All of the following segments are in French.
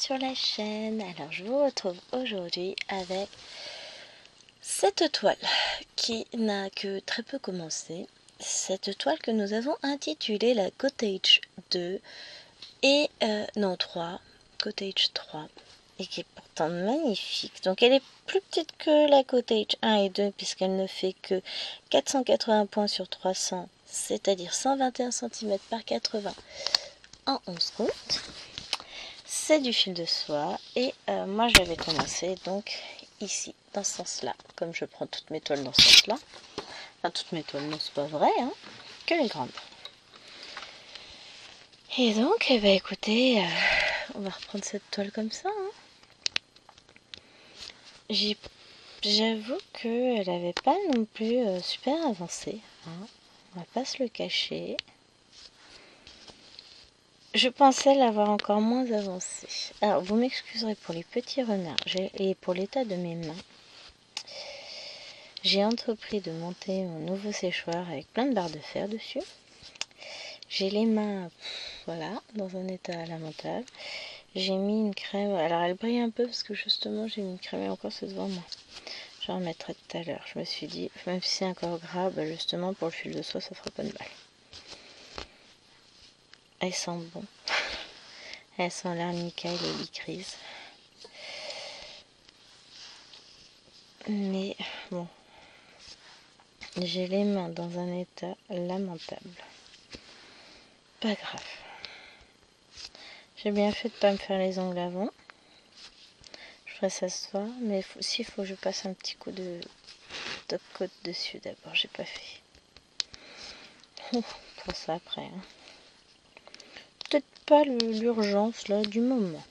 sur la chaîne. Alors je vous retrouve aujourd'hui avec cette toile qui n'a que très peu commencé. Cette toile que nous avons intitulée la Cottage 2 et non 3, Cottage 3, et qui est pourtant magnifique. Donc elle est plus petite que la Cottage 1 et 2 puisqu'elle ne fait que 480 points sur 300, c'est-à-dire 121 cm par 80 en 11 comptes. C'est du fil de soie et moi j'avais commencé donc ici dans ce sens là, comme je prends toutes mes toiles dans ce sens là, enfin toutes mes toiles, non c'est pas vrai hein, que les grandes. Et donc eh ben, écoutez, on va reprendre cette toile comme ça hein. J'avoue qu'elle n'avait pas non plus super avancé hein. On va pas se le cacher. Je pensais l'avoir encore moins avancé. Alors, vous m'excuserez pour les petits renards et pour l'état de mes mains. J'ai entrepris de monter mon nouveau séchoir avec plein de barres de fer dessus. J'ai les mains, voilà, dans un état lamentable. J'ai mis une crème, alors elle brille un peu parce que justement j'ai mis une crème et encore c'est devant moi. Je remettrai tout à l'heure. Je me suis dit, même si c'est encore gras, bah justement pour le fil de soie ça fera pas de mal. Elles sentent bon. Elles sont l'arnica et les licorices. Mais bon, j'ai les mains dans un état lamentable. Pas grave. J'ai bien fait de pas me faire les ongles avant. Je ferai ça ce soir, mais s'il faut que je passe un petit coup de top coat dessus d'abord, j'ai pas fait. Pour ça après. Hein. Peut-être pas l'urgence là du moment.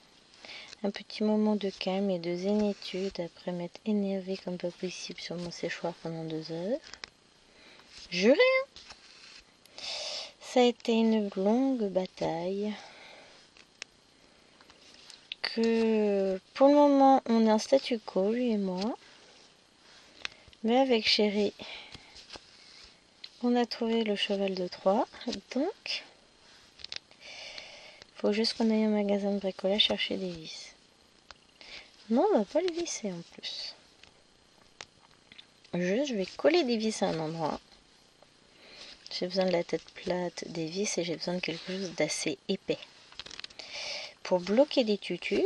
Un petit moment de calme et de zénitude après m'être énervé comme pas possible sur mon séchoir pendant 2 heures. Juré hein. Ça a été une longue bataille. Que pour le moment on est en statu quo lui et moi. Mais avec Chéri, on a trouvé le cheval de Troie. Donc, faut juste qu'on aille au magasin de bricolage chercher des vis. Non, on va pas le visser en plus. Je vais coller des vis à un endroit. J'ai besoin de la tête plate des vis et j'ai besoin de quelque chose d'assez épais. Pour bloquer des tutubes,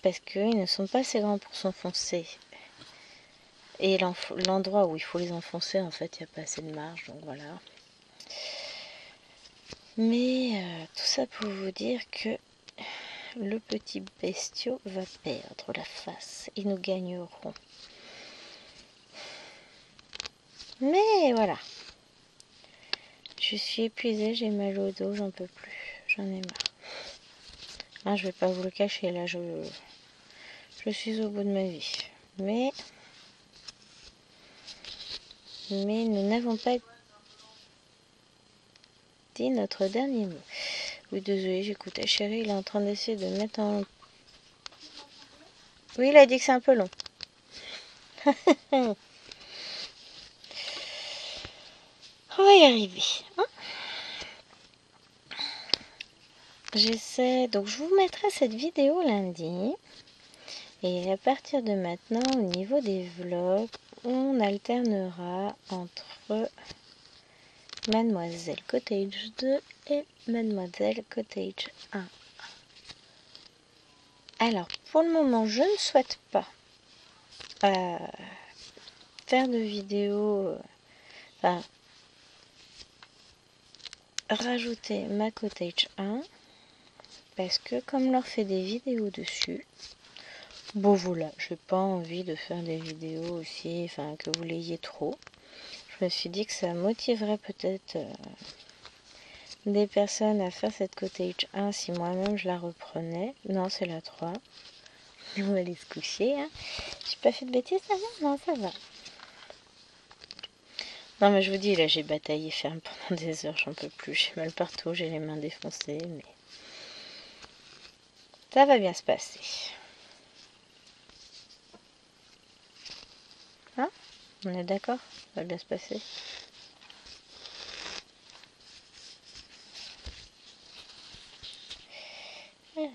parce qu'ils ne sont pas assez grands pour s'enfoncer. Et l'endroit où il faut les enfoncer, en fait, il n'y a pas assez de marge, donc voilà. Mais tout ça pour vous dire que le petit bestiau va perdre la face et nous gagnerons. Mais voilà. Je suis épuisée, j'ai mal au dos, j'en peux plus. J'en ai marre. Hein, je vais pas vous le cacher, là, je suis au bout de ma vie. Mais nous n'avons pas dit notre dernier mot. Oui, désolé, j'écoutais Chéri, il est en train d'essayer de mettre en... Oui, il a dit que c'est un peu long. On va y arriver. Hein, j'essaie, donc je vous mettrai cette vidéo lundi. Et à partir de maintenant, au niveau des vlogs, on alternera entre Mademoiselle Cottage 2 et Mademoiselle Cottage 1. Alors, pour le moment, je ne souhaite pas faire de vidéo, enfin, rajouter ma Cottage 1, parce que comme leur fait des vidéos dessus, bon voilà, j'ai pas envie de faire des vidéos aussi, enfin que vous l'ayez trop. Je me suis dit que ça motiverait peut-être des personnes à faire cette Cottage 1 si moi-même je la reprenais. Non, c'est la 3. On va aller se coucher. Hein. J'ai pas fait de bêtises, ça va? Non, ça va. Non, mais je vous dis, là, j'ai bataillé ferme pendant des heures, j'en peux plus. J'ai mal partout, j'ai les mains défoncées, mais ça va bien se passer. Hein? On est d'accord? Ça va bien se passer. Alors,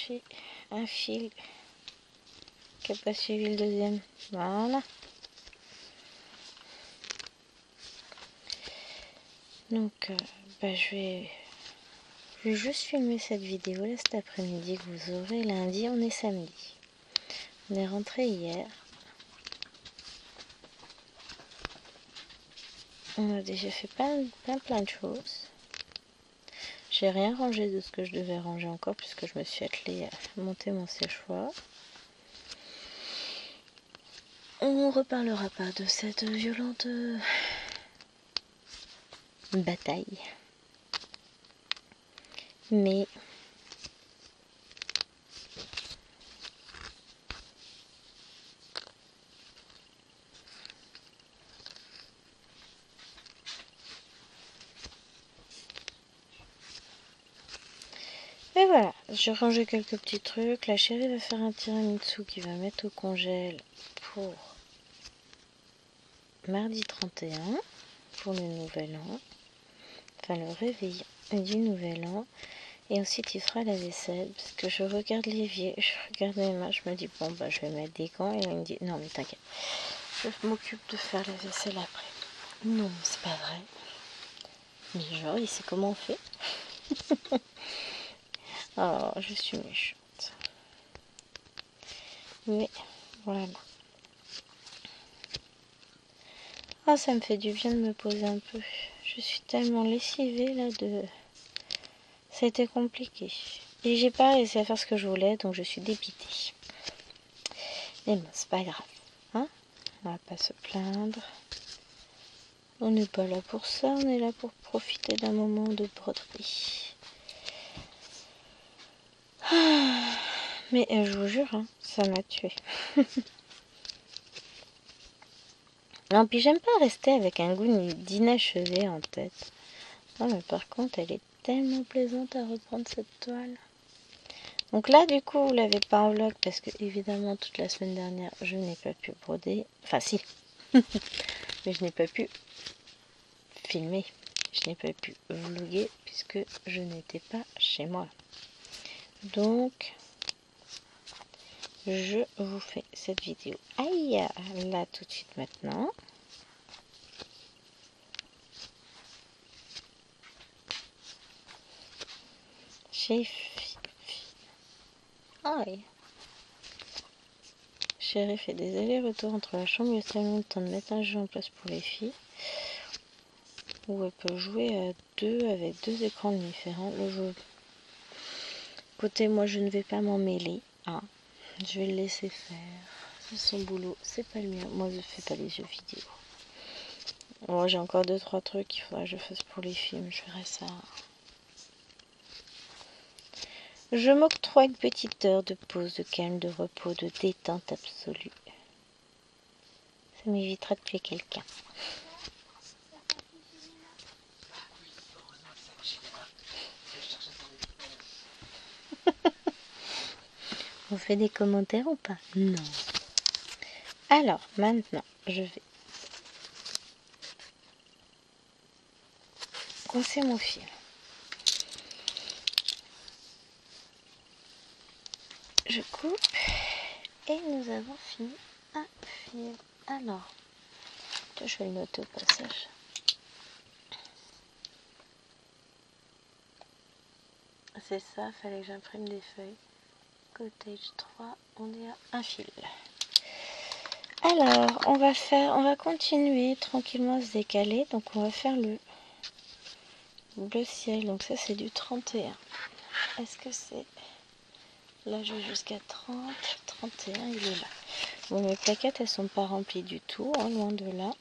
j'ai un fil qui n'a pas suivi le deuxième. Voilà. Donc, je vais juste filmer cette vidéo là cet après-midi que vous aurez lundi. On est samedi. On est rentré hier. On a déjà fait plein de choses. J'ai rien rangé de ce que je devais ranger encore puisque je me suis attelée à monter mon séchoir. On reparlera pas de cette violente bataille. Mais voilà, j'ai rangé quelques petits trucs. La chérie va faire un tiramisu qui va mettre au congèle pour mardi 31, pour le nouvel an. Enfin, le réveillon du nouvel an. Et ensuite, il fera la vaisselle. Parce que je regarde l'évier, je regarde mes mains, je me dis, bon, je vais mettre des gants. Et il me dit, non, mais t'inquiète, je m'occupe de faire la vaisselle après. Non, c'est pas vrai. Mais genre, il sait comment on fait. Oh, je suis méchante. Mais voilà. Oh, ça me fait du bien de me poser un peu. Je suis tellement lessivée là de... Ça a été compliqué. Et j'ai pas réussi à faire ce que je voulais, donc je suis dépitée. Mais bon, c'est pas grave. Hein, on va pas se plaindre. On n'est pas là pour ça, on est là pour profiter d'un moment de broderie. Mais je vous jure, hein, ça m'a tué. Non, puis j'aime pas rester avec un goût d'inachevé en tête. Non, mais par contre, elle est tellement plaisante à reprendre cette toile. Donc là, du coup, vous l'avez pas en vlog parce que, évidemment, toute la semaine dernière, je n'ai pas pu broder. Enfin, si. Mais je n'ai pas pu filmer. Je n'ai pas pu vlogger puisque je n'étais pas chez moi. Donc, je vous fais cette vidéo. Aïe, là, tout de suite maintenant. Aïe. Chérie fait des allers-retours entre la chambre et le salon, le temps de mettre un jeu en place pour les filles. Où elle peut jouer à deux avec deux écrans différents. Le jeu. Écoutez, moi je ne vais pas m'en mêler. Hein. Je vais le laisser faire. C'est son boulot, c'est pas le mien. Moi je fais pas les jeux vidéo. Moi j'ai encore 2-3 trucs qu'il faudra que je fasse pour les films. Je verrai ça. Je m'octroie une petite heure de pause, de calme, de repos, de détente absolue. Ça m'évitera de tuer quelqu'un. On fait des commentaires ou pas? Non. Alors, maintenant, je vais coincer mon fil. Je coupe et nous avons fini un fil. Alors, je vais le noter au passage. C'est ça, fallait que j'imprime des feuilles. Cottage 3, on est à un fil. Alors, on va continuer tranquillement à se décaler. Donc, on va faire le bleu ciel. Donc, ça, c'est du 31. Est-ce que c'est... Là, je vais jusqu'à 30. 31, il est là. Bon, mes plaquettes, elles sont pas remplies du tout, hein, loin de là.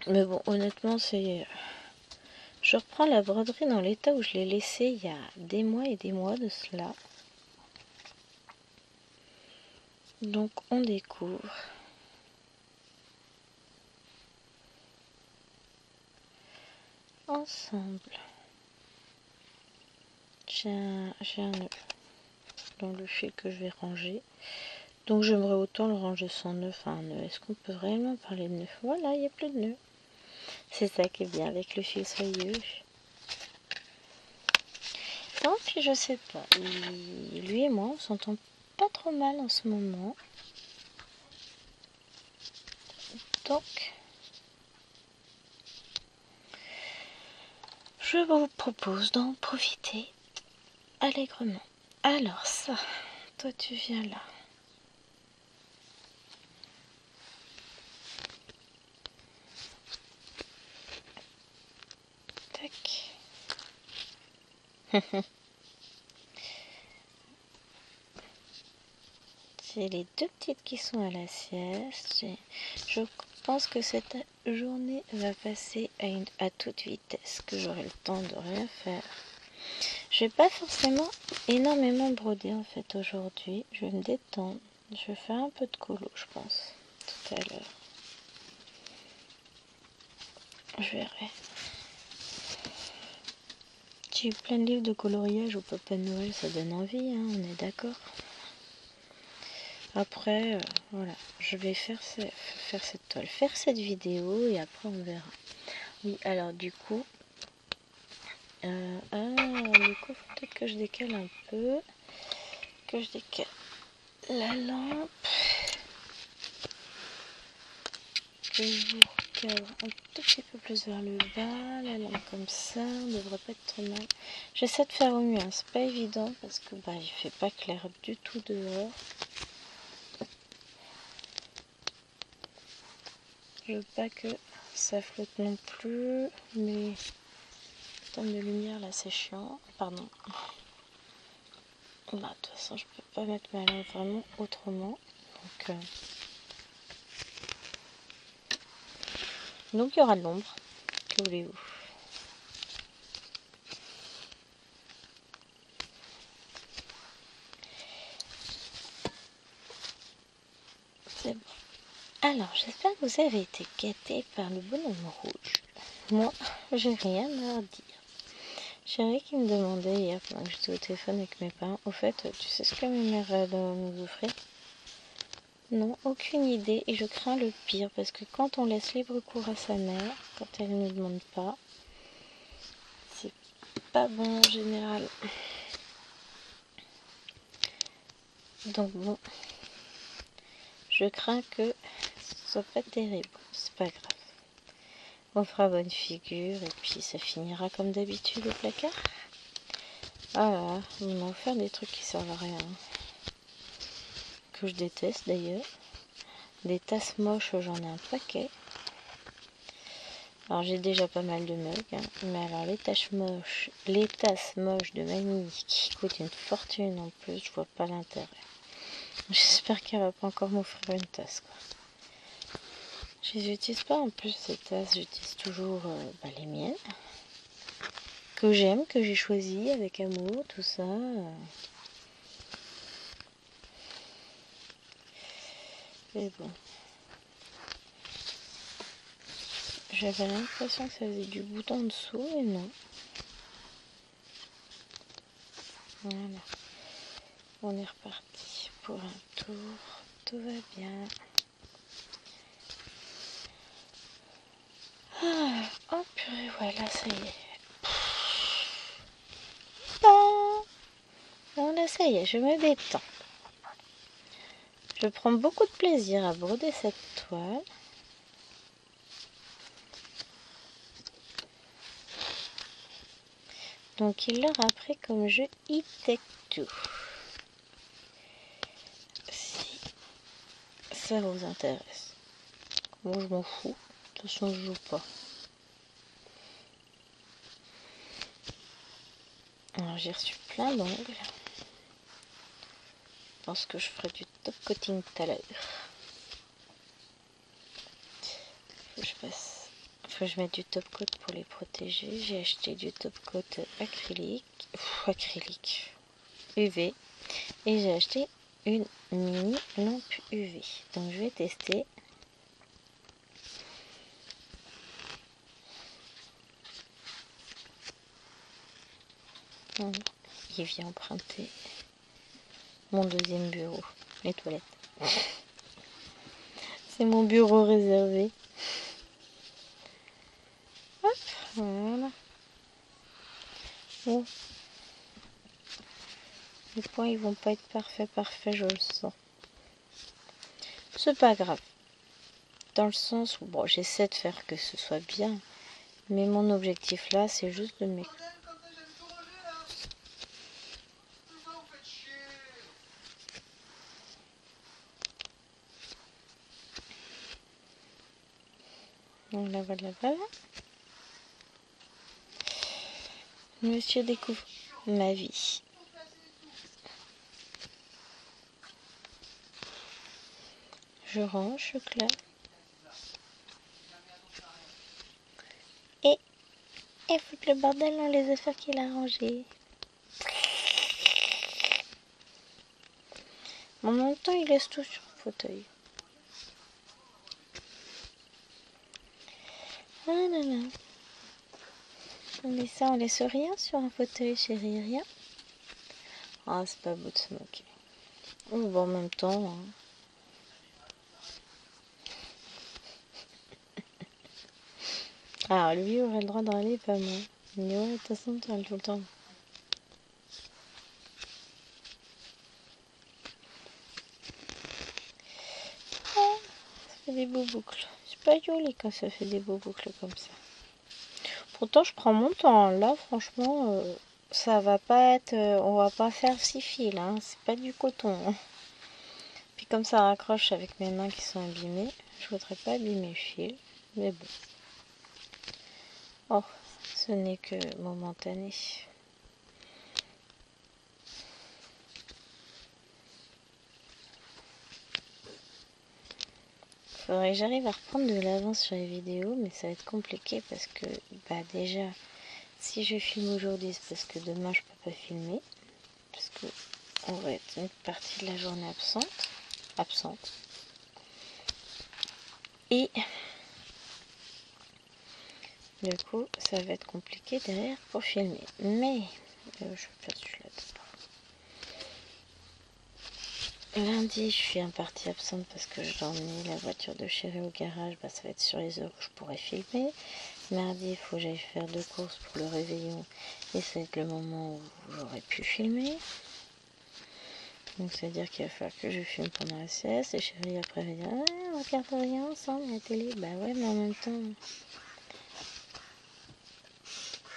Mais bon, honnêtement, c'est... Je reprends la broderie dans l'état où je l'ai laissée il y a des mois et des mois de cela. Donc, on découvre. Ensemble. J'ai un nœud dans le fil que je vais ranger. Donc j'aimerais autant le ranger sans nœud, enfin un nœud. Est-ce qu'on peut réellement parler de nœud? Voilà, il n'y a plus de nœud. C'est ça qui est bien avec le fil soyeux. temps, puis je sais pas. Lui et moi, on s'entend pas trop mal en ce moment. Donc, je vous propose d'en profiter allègrement. Alors ça, toi tu viens là. Tac. C'est les deux petites qui sont à la sieste. Je pense que cette journée va passer à toute vitesse, que j'aurai le temps de rien faire. Je vais pas forcément énormément broder en fait aujourd'hui. Je vais me détendre. Je vais faire un peu de colo, je pense, tout à l'heure. Je verrai. J'ai eu plein de livres de coloriage au Papa Noël, ça donne envie, hein, on est d'accord. Après, voilà, je vais faire cette toile, faire cette vidéo et après on verra. Oui, alors du coup, faut peut-être que je décale un peu, que je décale la lampe, que je vous recadre un tout petit peu plus vers le bas, la lampe comme ça, on devrait pas être trop mal. J'essaie de faire au mieux, hein, c'est pas évident parce que il fait pas clair du tout dehors. Je veux pas que ça flotte non plus, mais en termes de lumière là c'est chiant, pardon. De toute façon je peux pas mettre ma lampe vraiment autrement, donc il y aura de l'ombre, que voulez-vous. C'est bon. Alors j'espère que vous avez été gâtés par le bonhomme rouge. Moi j'ai rien à leur dire. Chérie qui me demandait hier pendant que j'étais au téléphone avec mes parents, au fait tu sais ce que ma mère doit nous offrir? Non, aucune idée, et je crains le pire parce que quand on laisse libre cours à sa mère, quand elle ne nous demande pas, c'est pas bon en général. Donc bon, je crains que ce soit pas terrible, c'est pas grave. On fera bonne figure et puis ça finira comme d'habitude au placard. Ah là, on m'a offert des trucs qui servent à rien, que je déteste d'ailleurs. Des tasses moches, j'en ai un paquet. Alors j'ai déjà pas mal de mugs, hein, mais alors les tasses moches de mamie qui coûtent une fortune en plus, je vois pas l'intérêt. J'espère qu'elle va pas encore m'offrir une tasse, quoi. Je les utilise pas en plus ces tasses, j'utilise toujours les miennes. Que j'aime, que j'ai choisi avec amour, tout ça. Mais bon. J'avais l'impression que ça faisait du bout en dessous, mais non. Voilà. On est reparti pour un tour. Tout va bien. Ah, oh purée, voilà, ça y est. Ah, bon, là, ça y est, je me détends. Je prends beaucoup de plaisir à broder cette toile. Donc il leur a pris comme jeu It Take Two. Si ça vous intéresse. Moi je m'en fous. De toute façon je joue pas. Alors j'ai reçu plein d'ongles. Je pense que je ferai du top coating tout à l'heure. Faut que je mette du top coat pour les protéger. J'ai acheté du top coat acrylique. Acrylique. UV. Et j'ai acheté une mini lampe UV. Donc je vais tester. Voilà. Il vient emprunter mon deuxième bureau, les toilettes. C'est mon bureau réservé. Hop, voilà. Bon. Les points ils vont pas être parfaits, je le sens. C'est pas grave. Dans le sens où bon, j'essaie de faire que ce soit bien. Mais mon objectif là, c'est juste de m'écouter. Voilà, voilà, voilà. Monsieur découvre ma vie. Je range, je claque. Et foutre le bordel dans les affaires qu'il a rangées. En même temps, il laisse tout sur le fauteuil. Ah là là. Mais ça, on laisse rien sur un fauteuil, chérie, rien. Ah, c'est pas beau de se moquer. Ou bon, en même temps... Hein. Ah, lui aurait le droit de râler, pas moi. Mais ouais, de toute façon, tu râles tout le temps. Ah, ça fait des beaux boucles. C'est pas joli quand ça fait des beaux boucles comme ça. Pourtant, je prends mon temps. Là, franchement, ça va pas être... on va pas faire 6 fils, hein. C'est pas du coton. Hein. Puis comme ça raccroche avec mes mains qui sont abîmées, je voudrais pas abîmer le fil. Mais bon. Oh, ce n'est que momentané. Faudrait que j'arrive à reprendre de l'avance sur les vidéos, mais ça va être compliqué parce que, bah déjà, si je filme aujourd'hui, c'est parce que demain je peux pas filmer. Parce que on va être une partie de la journée absente. Et du coup, ça va être compliqué derrière pour filmer. Mais, je vais faire celui-là d'abord. Lundi, je suis en partie absente parce que je dois emmener la voiture de chérie au garage. Bah, ça va être sur les heures où je pourrais filmer. Mardi, il faut que j'aille faire 2 courses pour le réveillon. Et ça va être le moment où j'aurais pu filmer. Donc, c'est-à-dire qu'il va falloir que je filme pendant la sieste. Et chérie, après, va dire ah, on regarde rien ensemble, la télé. Bah ouais, mais en même temps.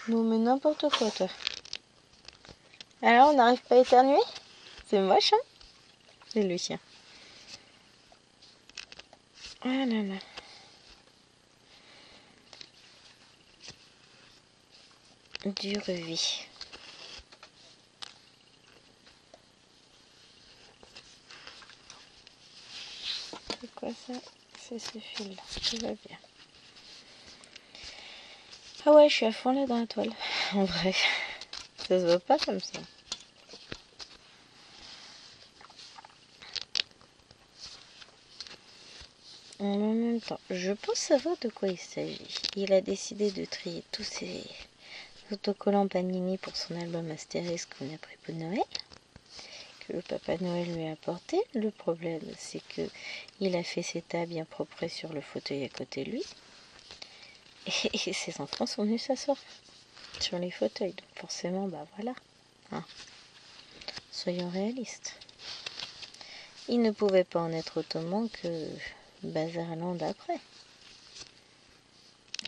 Non, mais n'importe quoi, toi. Alors, on n'arrive pas à éternuer? C'est moche, hein? C'est le chien. Ah là là. Dure vie. C'est quoi ça? C'est ce fil-là. Tout va bien. Ah ouais, je suis à fond là dans la toile. En vrai. Ça se voit pas comme ça. En même temps, je pense savoir de quoi il s'agit. Il a décidé de trier tous ses autocollants Panini pour son album Astérix qu'on a pris pour Noël, que le Papa Noël lui a apporté. Le problème, c'est que il a fait ses tas bien propres sur le fauteuil à côté de lui. Et ses enfants sont venus s'asseoir sur les fauteuils. Donc forcément, bah voilà. Hein. Soyons réalistes. Il ne pouvait pas en être autrement que Bazarland après.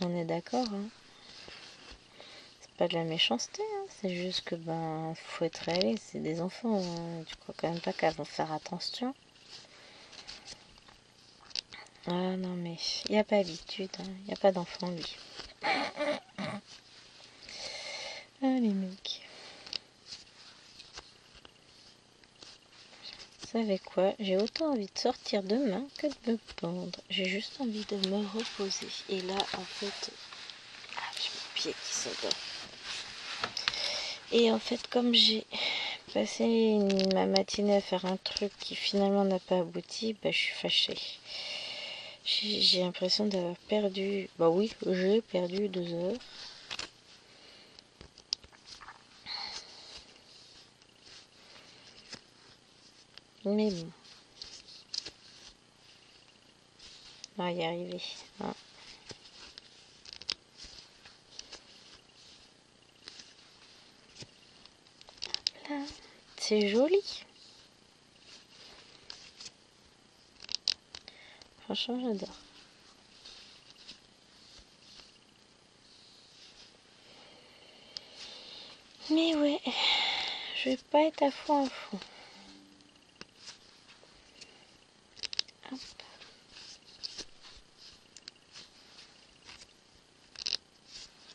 On est d'accord, hein. C'est pas de la méchanceté, hein. C'est juste que ben faut être réaliste, c'est des enfants, hein. Tu crois quand même pas qu'elles vont faire attention. Ah non mais il n'y a pas habitude, hein. Il n'y a pas d'enfant lui. Ah les mecs. Vous savez quoi? J'ai autant envie de sortir demain que de me pendre. J'ai juste envie de me reposer. Et là en fait... Ah j'ai mon pied qui s'endort. Et en fait comme j'ai passé ma matinée à faire un truc qui finalement n'a pas abouti, bah je suis fâchée. J'ai l'impression d'avoir perdu... Bah oui, j'ai perdu 2 heures. Mais bon. On va y arriver. Hein. Là. C'est joli. Franchement, j'adore. Mais ouais, je vais pas être à fond. Hop.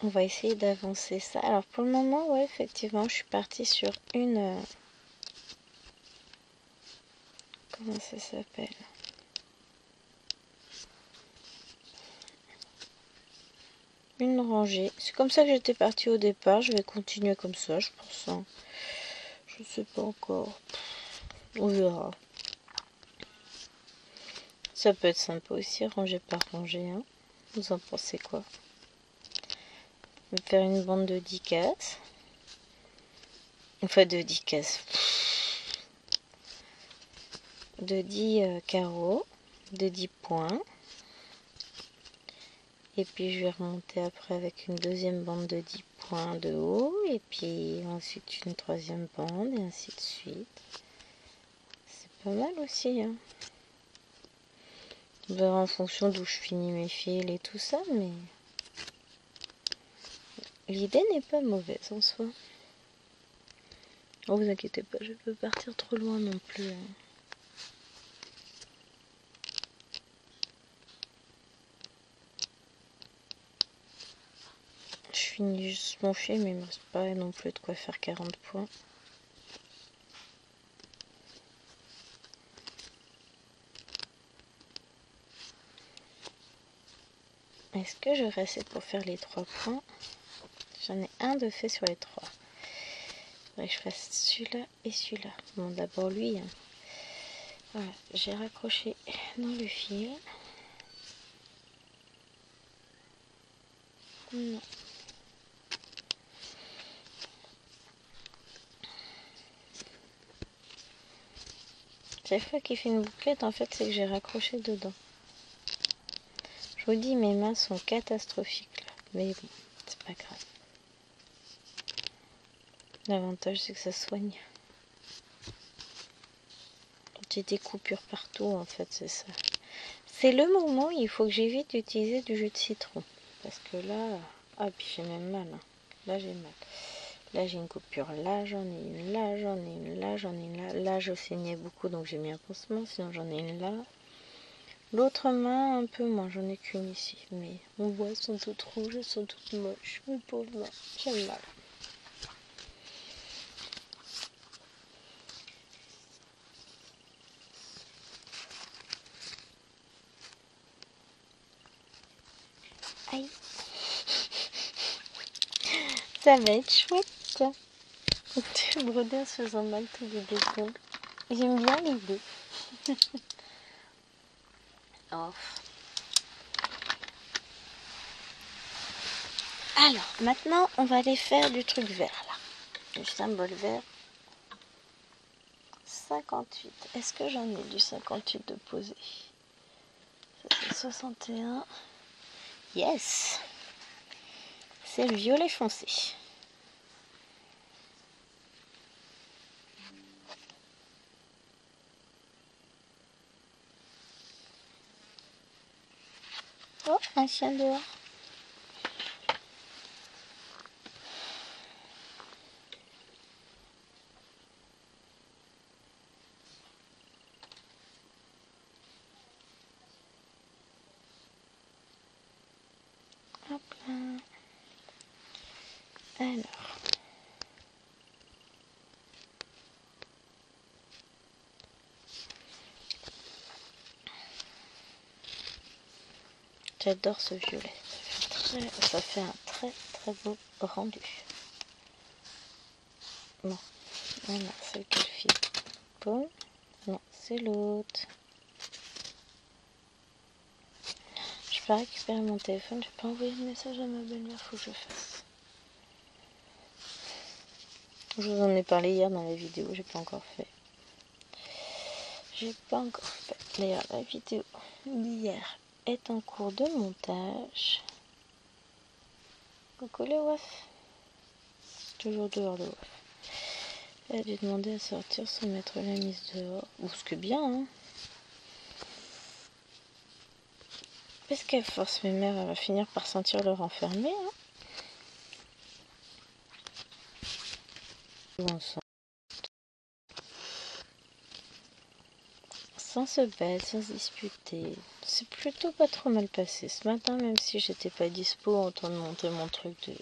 On va essayer d'avancer ça. Alors pour le moment, ouais, effectivement, je suis partie sur une... comment ça s'appelle? Une rangée. C'est comme ça que j'étais partie au départ. Je vais continuer comme ça, je pense. Hein. Je sais pas encore. On verra. Ça peut être sympa aussi, rangée par rangée. Hein. Vous en pensez quoi? Je vais faire une bande de 10 cases. Enfin, de 10 cases. De 10 carreaux. De 10 points. Et puis je vais remonter après avec une deuxième bande de 10 points de haut. Et puis ensuite une troisième bande et ainsi de suite. C'est pas mal aussi. Hein. On verra en fonction d'où je finis mes fils et tout ça. Mais l'idée n'est pas mauvaise en soi. Oh, vous inquiétez pas, je peux partir trop loin non plus. Hein. Je finis juste mon fil, mais il me reste pas non plus de quoi faire 40 points. Est-ce que j'aurai assez pour faire les 3 points? J'en ai un de fait sur les 3. Il faudrait que je fasse celui-là et celui-là. Bon, d'abord lui. Hein. Voilà, j'ai raccroché dans le fil. Non. Chaque fois qu'il fait une bouclette, en fait, c'est que j'ai raccroché dedans. Je vous dis, mes mains sont catastrophiques là. Mais bon, c'est pas grave. L'avantage, c'est que ça soigne. J'ai des coupures partout, en fait, c'est ça. C'est le moment où il faut que j'évite d'utiliser du jus de citron. Parce que là... Ah, puis j'ai même mal. Hein. Là, j'ai mal. Là, j'ai une coupure. Là, j'en ai une. Là, j'en ai une. Là, j'en ai une. Là, là je saignais beaucoup, donc j'ai mis un pansement. Sinon, j'en ai une là. L'autre main, un peu moins. J'en ai qu'une ici. Mais on voit, elles sont toutes rouges. Elles sont toutes moches. Mes pauvres mains. J'ai mal. Aïe. Ça va être chouette. Tu broder en se faisant mal tous les deux. J'aime bien l'idée. Oh. Alors, maintenant, on va aller faire du truc vert, là. Du symbole vert. 58. Est-ce que j'en ai du 58 de posé? Ça, c'est 61. Yes! C'est le violet foncé. Oh, un chien dehors. Hop là. Alors. J'adore ce violet. Ça fait un très très beau rendu. Bon, voilà, c'est lequel fil? Bon, non, c'est l'autre. Je peux récupérer mon téléphone, je peux envoyer un message à ma belle-mère, faut que je fasse. Je vous en ai parlé hier dans la vidéo, j'ai pas encore fait. D'ailleurs, la vidéo d'hier est en cours de montage. Coucou les waf. Toujours dehors le waf. Elle a dû demander à sortir sans mettre la mise dehors. Ou ce que bien, hein. Parce qu'elle force mes mères, elle va finir par sentir le renfermer, hein. Sans se battre, sans se disputer. C'est plutôt pas trop mal passé ce matin, même si j'étais pas dispo en temps de monter mon truc de...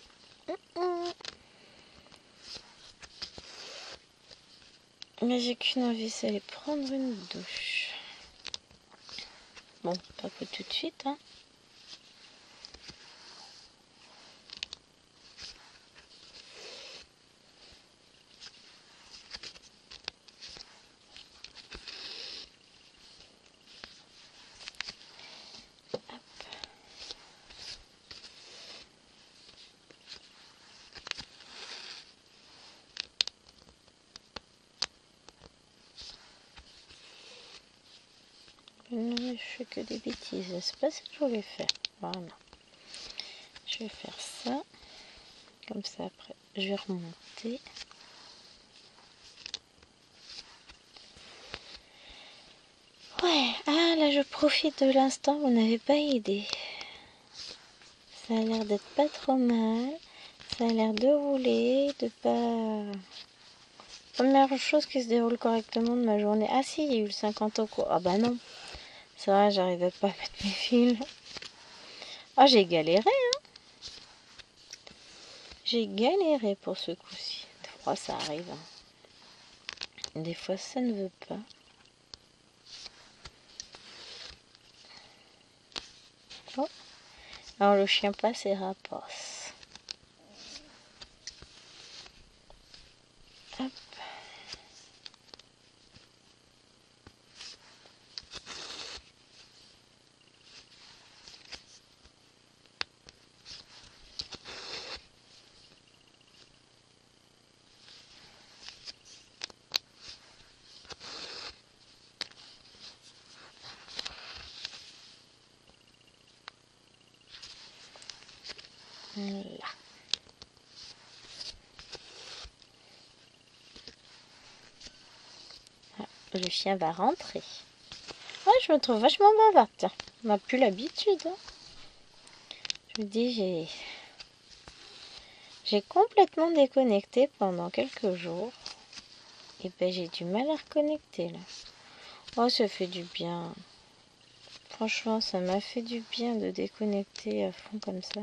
Mais j'ai qu'une envie, c'est aller prendre une douche. Bon, pas que tout de suite, hein. Non, mais je fais que des bêtises. C'est pas ça que je voulais faire. Voilà. Je vais faire ça. Comme ça, après, je vais remonter. Ouais. Ah, là, je profite de l'instant où on n'avait pas aidé. Ça a l'air d'être pas trop mal. Ça a l'air de rouler, de pas... Première chose qui se déroule correctement de ma journée. Ah si, il y a eu le 50 au cours. Ah bah non. C'est vrai, j'arrivais pas à mettre mes fils. Ah, j'ai galéré, hein. J'ai galéré pour ce coup-ci. Des fois, ça arrive. Hein. Des fois, ça ne veut pas. Oh. Alors, le chien passe et rapace. Hop. Là. Ah, le chien va rentrer. Ouais, je me trouve vachement bavarde. Tiens, on n'a plus l'habitude. Hein. Je me dis, j'ai complètement déconnecté pendant quelques jours. Et ben j'ai du mal à reconnecter là. Oh, ça fait du bien. Franchement, ça m'a fait du bien de déconnecter à fond comme ça.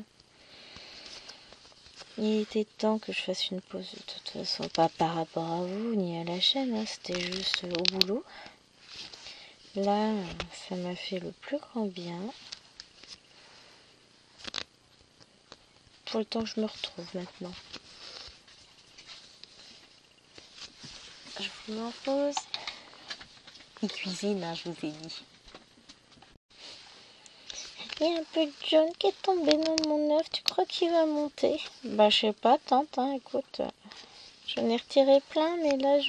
Il était temps que je fasse une pause de toute façon. Pas par rapport à vous ni à la chaîne, hein, c'était juste au boulot. Là, ça m'a fait le plus grand bien. Pour le temps que je me retrouve maintenant. Je vous mets en pause. Il cuisine, hein, je vous ai dit. Il y a un peu de jaune qui est tombé dans mon œuf. Tu crois qu'il va monter? Bah, je sais pas, tante, hein, écoute. J'en ai retiré plein, mais là,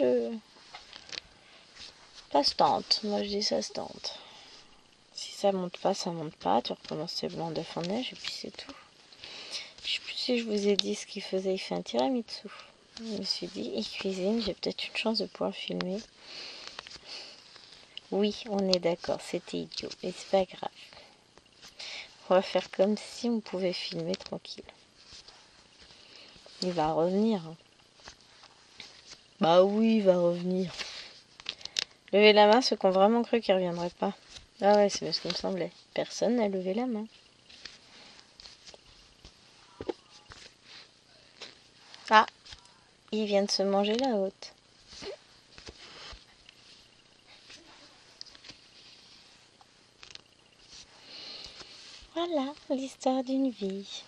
ça se tente. Moi, je dis ça se tente. Si ça monte pas, ça monte pas. Tu recommences tes blancs d'œufs en neige et puis c'est tout. Je sais plus si je vous ai dit ce qu'il faisait. Il fait un tiramisu. Je me suis dit, il cuisine. J'ai peut-être une chance de pouvoir filmer. Oui, on est d'accord. C'était idiot. Et c'est pas grave. On va faire comme si on pouvait filmer tranquille. Il va revenir. Bah oui, il va revenir. Levez la main ceux qui ont vraiment cru qu'il reviendrait pas. Ah ouais, c'est ce qu'il me semblait. Personne n'a levé la main. Ah, il vient de se manger la haute. Voilà, l'histoire d'une vie.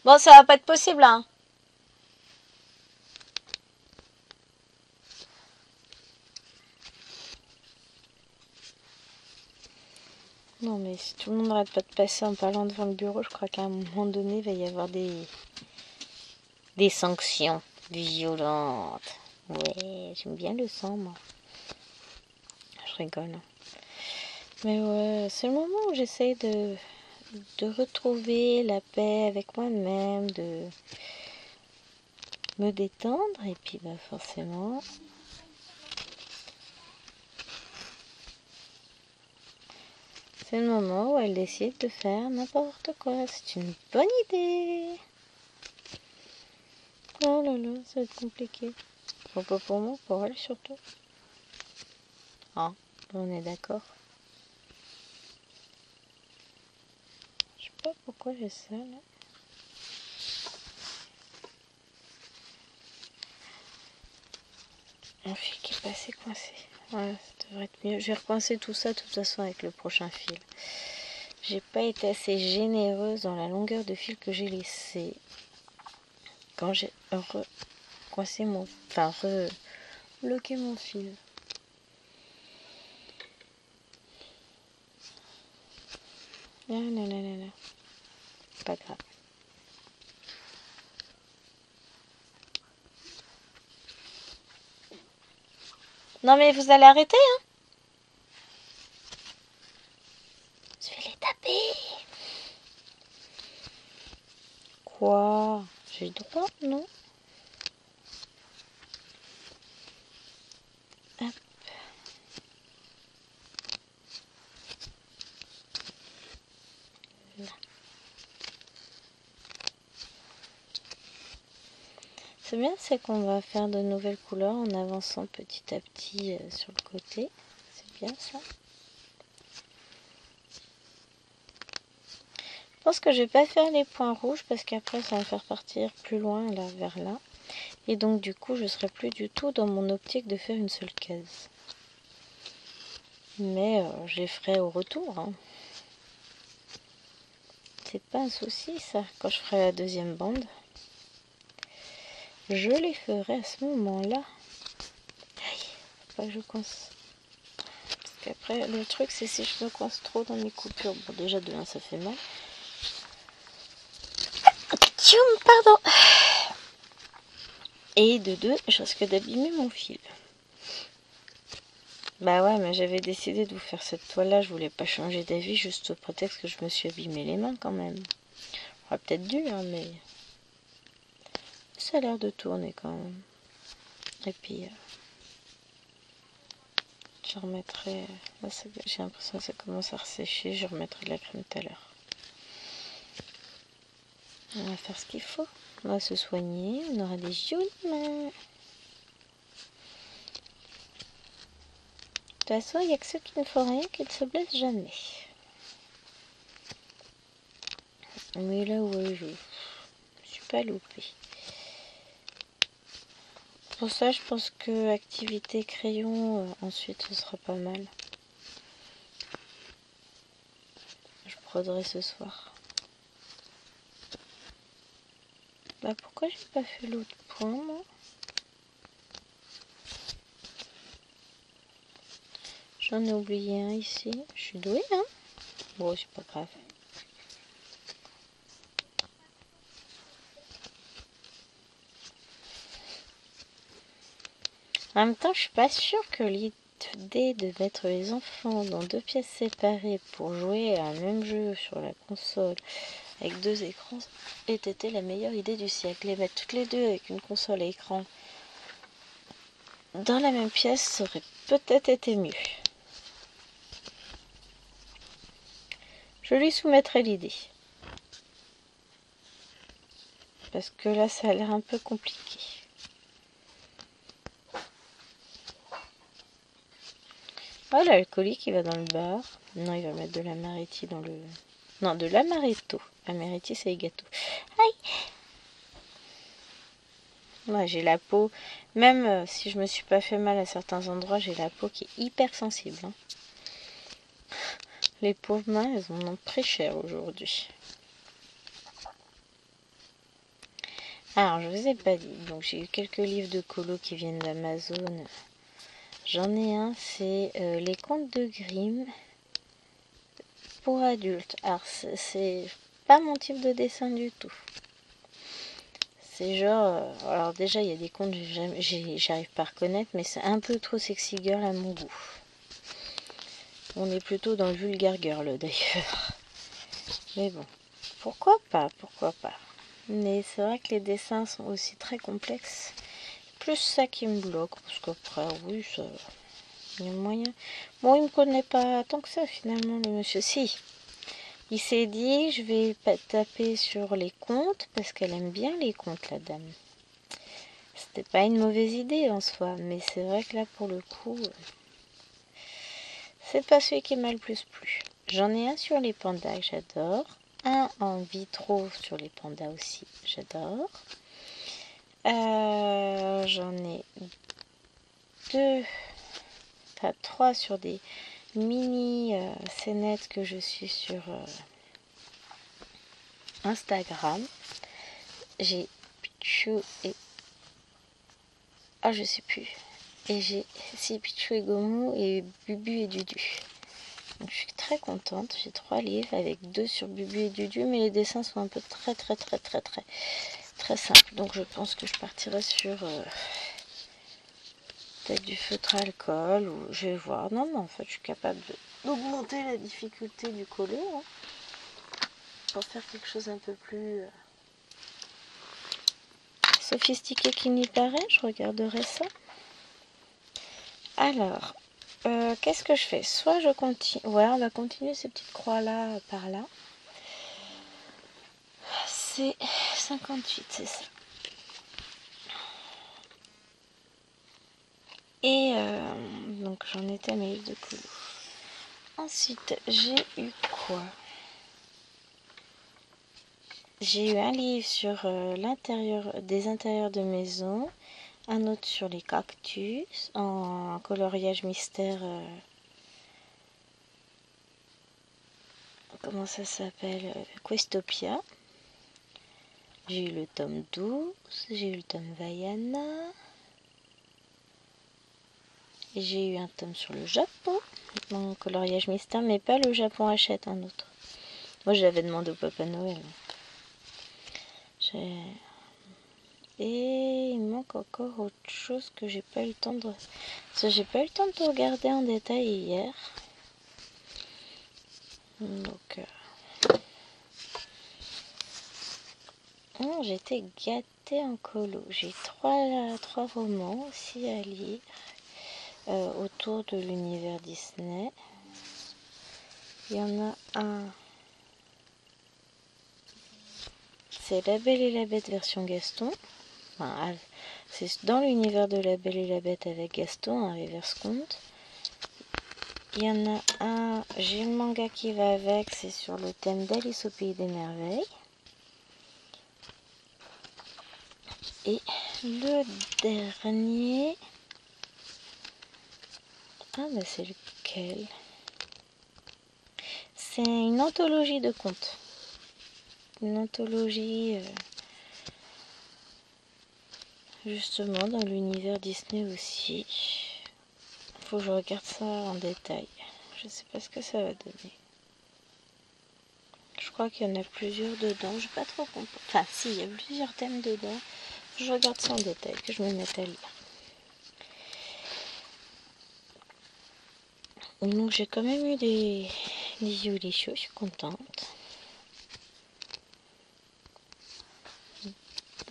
Bon, ça va pas être possible, hein. Non, mais si tout le monde n'arrête pas de passer en parlant devant le bureau, je crois qu'à un moment donné, il va y avoir des sanctions violentes. Ouais, j'aime bien le sang, moi. Je rigole. Mais ouais, c'est le moment où j'essaie de retrouver la paix avec moi-même, de me détendre. Et puis bah forcément, c'est le moment où elle décide de faire n'importe quoi. C'est une bonne idée. Oh là là, ça va être compliqué. Bon, pas pour moi, pour elle surtout. Ah, on est d'accord. Je sais pas pourquoi j'ai ça là. Mon fil qui est passé coincé. Voilà, ça devrait être mieux. Je vais recoincer tout ça de toute façon avec le prochain fil. J'ai pas été assez généreuse dans la longueur de fil que j'ai laissé quand j'ai recoincé mon... Enfin, rebloqué mon fil. Là, là, là, là, là. Pas grave. Non mais vous allez arrêter, hein. Je vais les taper. Quoi? J'ai le droit, non? Hop. Là. C'est bien, c'est qu'on va faire de nouvelles couleurs en avançant petit à petit sur le côté. C'est bien ça. Je pense que je vais pas faire les points rouges parce qu'après ça va me faire partir plus loin là vers là. Et donc du coup je serai plus du tout dans mon optique de faire une seule case. Mais je les ferai au retour. Hein. C'est pas un souci ça. Quand je ferai la deuxième bande, je les ferai à ce moment-là. Aïe, faut pas que je coince. Parce qu'après le truc c'est si je me coince trop dans mes coupures. Bon déjà de 1 ça fait mal. Pardon. Et de 2, je risque d'abîmer mon fil. Bah ouais, mais j'avais décidé de vous faire cette toile-là. Je voulais pas changer d'avis juste au prétexte que je me suis abîmé les mains quand même. J'aurais peut-être dû, hein, mais ça a l'air de tourner quand même. Et puis, je remettrai... J'ai l'impression que ça commence à ressécher. Je remettrai de la crème tout à l'heure. On va faire ce qu'il faut. On va se soigner. On aura des jolies mains. De toute façon, il n'y a que ceux qui ne font rien qui ne se blessent jamais. Mais là, ouais, je suis pas loupée. Pour ça, je pense que activité crayon, ensuite, ce sera pas mal. Je broderai ce soir. Bah pourquoi j'ai pas fait l'autre point, moi? J'en ai oublié un ici. Je suis douée, hein? Bon, c'est pas grave. En même temps, je suis pas sûre que l'idée de mettre les enfants dans 2 pièces séparées pour jouer à un même jeu sur la console avec 2 écrans ait été la meilleure idée du siècle. Les mettre toutes les deux avec une console et écran dans la même pièce, ça aurait peut-être été mieux. Je lui soumettrai l'idée. Parce que là, ça a l'air un peu compliqué. Oh, l'alcoolique, qui va dans le bar. Non, il va mettre de l'amaretti dans le... Non, de l'amaretto. Amaretti, c'est les gâteaux. Aïe! Moi, j'ai la peau... Même si je me suis pas fait mal à certains endroits, j'ai la peau qui est hyper sensible. Hein. Les pauvres mains, elles en ont pris cher aujourd'hui. Alors, je vous ai pas dit. Donc, j'ai eu quelques livres de colo qui viennent d'Amazon. J'en ai un, c'est Les Contes de Grimm pour adultes. Alors, c'est pas mon type de dessin du tout. C'est genre... alors déjà, il y a des contes que j'arrive pas à reconnaître, mais c'est un peu trop sexy girl à mon goût. On est plutôt dans le vulgaire girl d'ailleurs. Mais bon, pourquoi pas, pourquoi pas. Mais c'est vrai que les dessins sont aussi très complexes. Plus ça qui me bloque, parce qu'après, oui, ça, il y a moyen. Bon, il me connaît pas tant que ça finalement, le monsieur. Si, il s'est dit, je vais pas taper sur les contes, parce qu'elle aime bien les contes, la dame. C'était pas une mauvaise idée en soi, mais c'est vrai que là, pour le coup, c'est pas celui qui m'a le plus plu. J'en ai un sur les pandas que j'adore. Un en vitro sur les pandas aussi, j'adore. J'en ai deux, enfin trois sur des mini scénettes que je suis sur Instagram. J'ai Pichou et... Ah, je sais plus. Et j'ai Pichou et Gomu et Bubu et Dudu. Donc je suis très contente. J'ai 3 livres avec 2 sur Bubu et Dudu, mais les dessins sont un peu très simples. Donc je pense que je partirai sur peut-être du feutre à alcool, ou je vais voir. Non, mais en fait je suis capable d'augmenter la difficulté du collet hein, pour faire quelque chose un peu plus sophistiqué qu'il n'y paraît. Je regarderai ça. Alors, qu'est-ce que je fais? Soit je continue, ouais, on va continuer ces petites croix là par là. C'est 58, c'est ça. Et donc j'en étais à mes livres de colo. Ensuite, j'ai eu quoi? J'ai eu un livre sur l'intérieur des intérieurs de maison, un autre sur les cactus en coloriage mystère. Comment ça s'appelle? Questopia. J'ai eu le tome 12, j'ai eu le tome Vaiana. J'ai eu un tome sur le Japon, en coloriage mystère, mais pas le Japon achète, un autre. Moi, j'avais demandé au Papa Noël. Et il manque encore autre chose que j'ai pas eu le temps de... J'ai pas eu le temps de regarder en détail hier. Donc... j'étais gâtée en colo. J'ai trois romans aussi à lire autour de l'univers Disney. Il y en a un... C'est La Belle et la Bête version Gaston. Enfin, c'est dans l'univers de La Belle et la Bête avec Gaston, un reverse conte. Il y en a un, j'ai le manga qui va avec, c'est sur le thème d'Alice au Pays des Merveilles. Et le dernier... Ah bah c'est lequel? C'est une anthologie de contes. Une anthologie justement dans l'univers Disney aussi. Faut que je regarde ça en détail. Je sais pas ce que ça va donner. Je crois qu'il y en a plusieurs dedans. Je n'ai pas trop compris. Enfin si, il y a plusieurs thèmes dedans. Je regarde ça en détail, que je me mette à lire. Donc j'ai quand même eu des yeux chauds, je suis contente.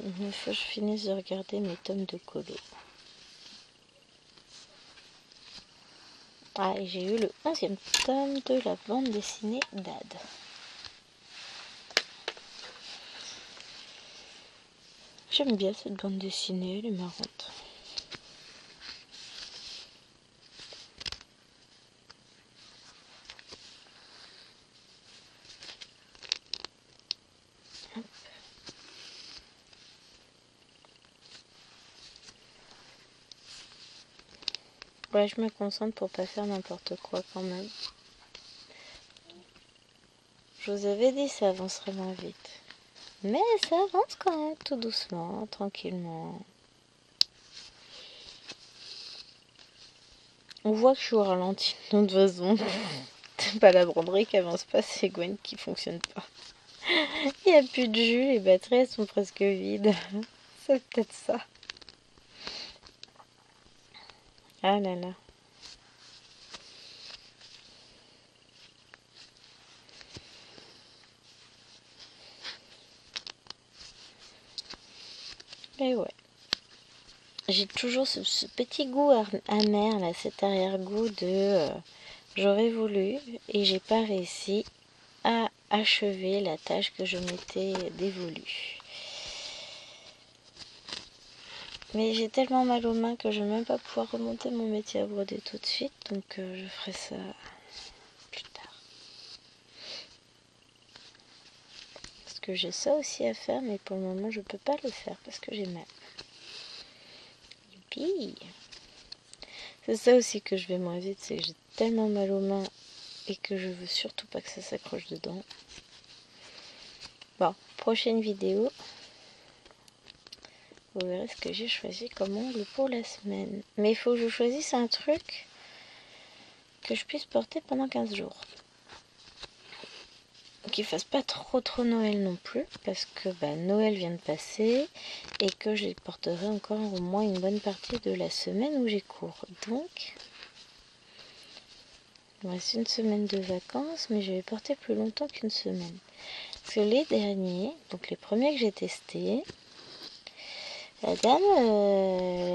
Il faut que je finisse de regarder mes tomes de colo. Ah, et j'ai eu le 11e tome de la bande dessinée d'Ad. J'aime bien cette bande dessinée, elle est marrante. Ouais, je me concentre pour pas faire n'importe quoi quand même. Je vous avais dit ça avancerait moins vite. Mais ça avance quand même, tout doucement, tranquillement. On voit que je suis au ralenti de toute façon. C'est pas la broderie qui avance pas, c'est Gwen qui fonctionne pas. Il n'y a plus de jus, les batteries elles sont presque vides. C'est peut-être ça. Ah là là. Et ouais. J'ai toujours ce petit goût amer, là, cet arrière-goût de j'aurais voulu et j'ai pas réussi à achever la tâche que je m'étais dévolue. Mais j'ai tellement mal aux mains que je vais même pas pouvoir remonter mon métier à broder tout de suite, donc je ferai ça plus tard. Parce que j'ai ça aussi à faire, mais pour le moment je peux pas le faire parce que j'ai mal. Youpi! C'est ça aussi que je vais moins vite, c'est que j'ai tellement mal aux mains et que je veux surtout pas que ça s'accroche dedans. Bon, prochaine vidéo. Vous verrez ce que j'ai choisi comme ongle pour la semaine. Mais il faut que je choisisse un truc que je puisse porter pendant 15 jours. Qu'il fasse pas trop Noël non plus, parce que Noël vient de passer et que je les porterai encore au moins une bonne partie de la semaine où j'ai cours. Donc, il me reste une semaine de vacances, mais je vais porter plus longtemps qu'une semaine. Parce que les derniers, donc les premiers que j'ai testés, la dame,